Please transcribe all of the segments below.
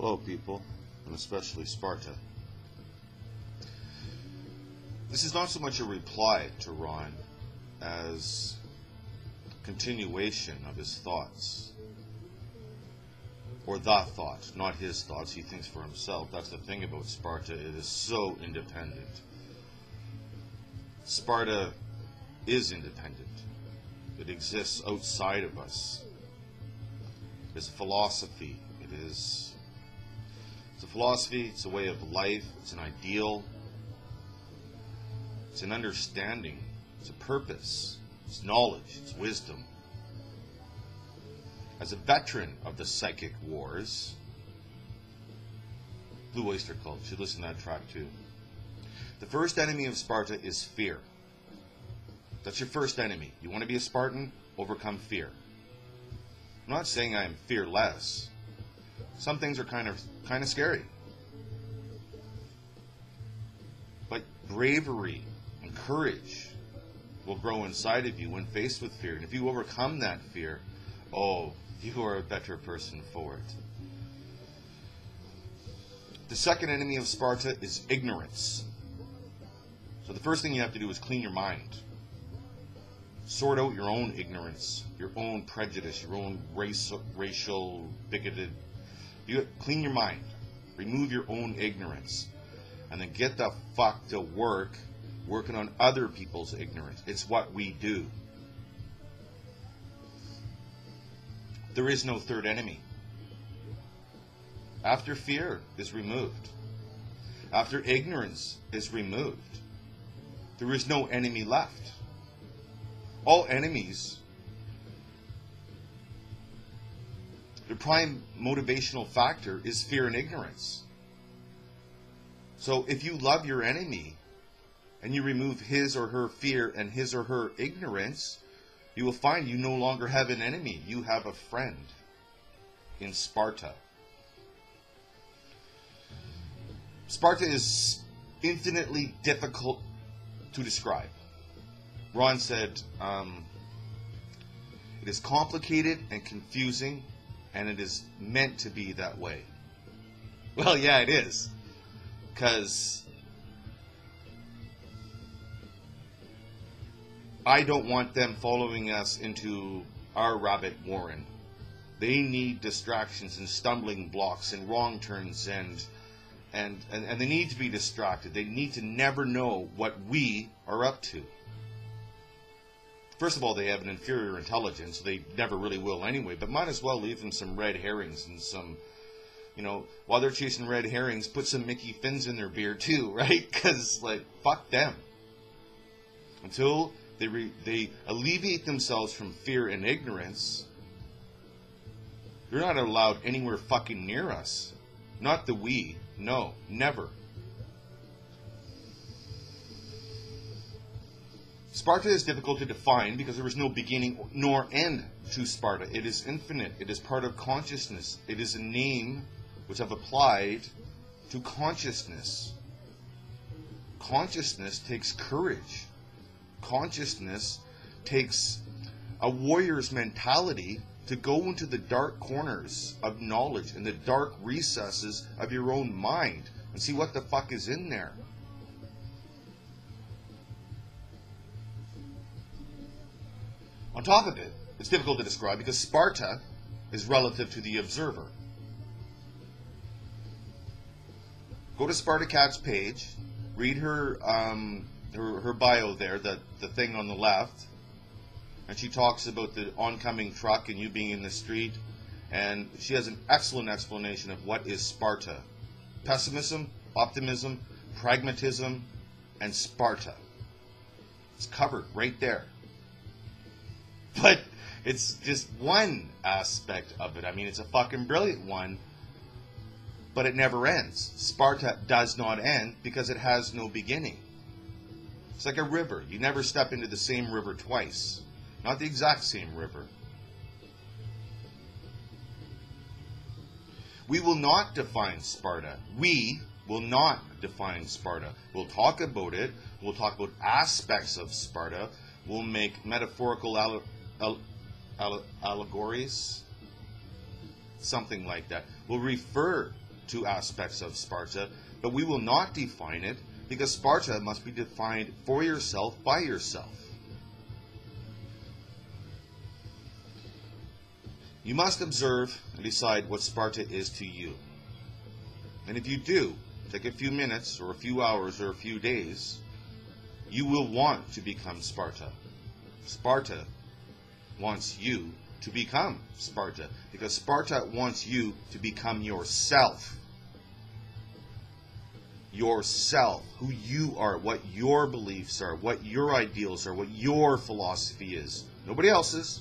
Hello, people, and especially Sparta. This is not so much a reply to Ron as a continuation of his thoughts. Or the thought, not his thoughts. He thinks for himself. That's the thing about Sparta. It is so independent. Sparta is independent. It exists outside of us. It's a philosophy. It's a philosophy. It's a way of life. It's an ideal. It's an understanding. It's a purpose. It's knowledge. It's wisdom. As a veteran of the psychic wars, Blue Oyster Cult, should listen to that track too. The first enemy of Sparta is fear. That's your first enemy. You want to be a Spartan? Overcome fear. I'm not saying I am fearless. Some things are kind of scary. But bravery and courage will grow inside of you when faced with fear. And if you overcome that fear, oh, you are a better person for it. The second enemy of Sparta is ignorance. So the first thing you have to do is clean your mind. Sort out your own ignorance, your own prejudice, your own racial bigoted. Clean your mind. Remove your own ignorance. And then get the fuck to working on other people's ignorance. It's what we do. There is no third enemy. After fear is removed, after ignorance is removed, there is no enemy left. All enemies, the prime motivational factor is fear and ignorance. So if you love your enemy and you remove his or her fear and his or her ignorance, you will find you no longer have an enemy. You have a friend in Sparta. Sparta is infinitely difficult to describe. Ron said, it is complicated and confusing, and it is meant to be that way. Well, yeah, it is. Because I don't want them following us into our rabbit warren. They need distractions and stumbling blocks and wrong turns and they need to be distracted. They need to never know what we are up to. First of all, they have an inferior intelligence. They never really will anyway, but might as well leave them some red herrings and some, while they're chasing red herrings, put some Mickey Fins in their beer too, right? Because, fuck them. Until they alleviate themselves from fear and ignorance, they're not allowed anywhere fucking near us. Not the we. No, never. Sparta is difficult to define because there is no beginning nor end to Sparta. It is infinite. It is part of consciousness. It is a name which I've applied to consciousness. Consciousness takes courage. Consciousness takes a warrior's mentality to go into the dark corners of knowledge and the dark recesses of your own mind and see what the fuck is in there. On top of it, it's difficult to describe because Sparta is relative to the observer. Go to Sparta Cat's page, read her bio there, the thing on the left, and she talks about the oncoming truck and you being in the street, and she has an excellent explanation of what is Sparta. Pessimism, optimism, pragmatism, and Sparta. It's covered right there. But it's just one aspect of it. I mean, it's a fucking brilliant one, but it never ends. Sparta does not end because it has no beginning. It's like a river. You never step into the same river twice. Not the exact same river. We will not define Sparta. We will not define Sparta. We'll talk about it. We'll talk about aspects of Sparta. We'll make metaphorical allegories, something like that. We'll refer two aspects of Sparta, but we will not define it because Sparta must be defined for yourself by yourself. You must observe and decide what Sparta is to you. And if you do, take a few minutes or a few hours or a few days, you will want to become Sparta. Sparta wants you to become Sparta because Sparta wants you to become yourself. Yourself, who you are, what your beliefs are, what your ideals are, what your philosophy is. Nobody else's.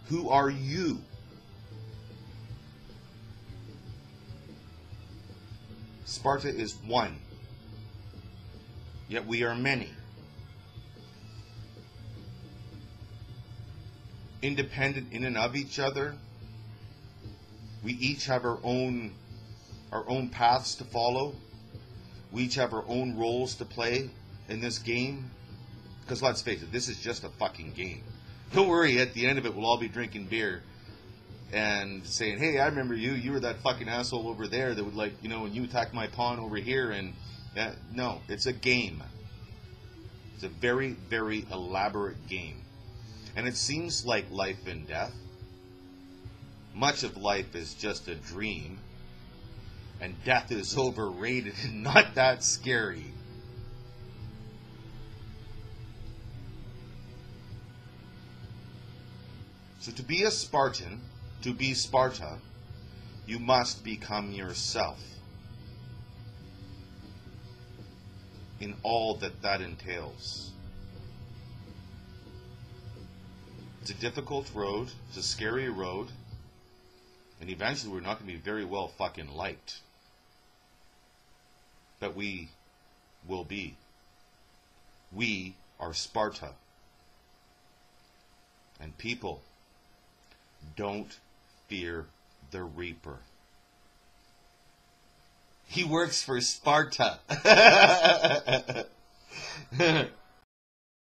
Who are you? Sparta is one, yet we are many. Independent in and of each other. We each have our own paths to follow. We each have our own roles to play in this game. Because let's face it, this is just a fucking game. Don't worry, at the end of it, we'll all be drinking beer and saying, hey, I remember you. You were that fucking asshole over there that would, like, you know, and you attacked my pawn over here. And no, it's a game. It's a very, very elaborate game. And it seems like life and death. Much of life is just a dream. And death is overrated and not that scary. So to be a Spartan, to be Sparta, you must become yourself. In all that entails. It's a difficult road. It's a scary road. And eventually we're not going to be very well fucking liked. But we will be. We are Sparta. And people, don't fear the Reaper. He works for Sparta.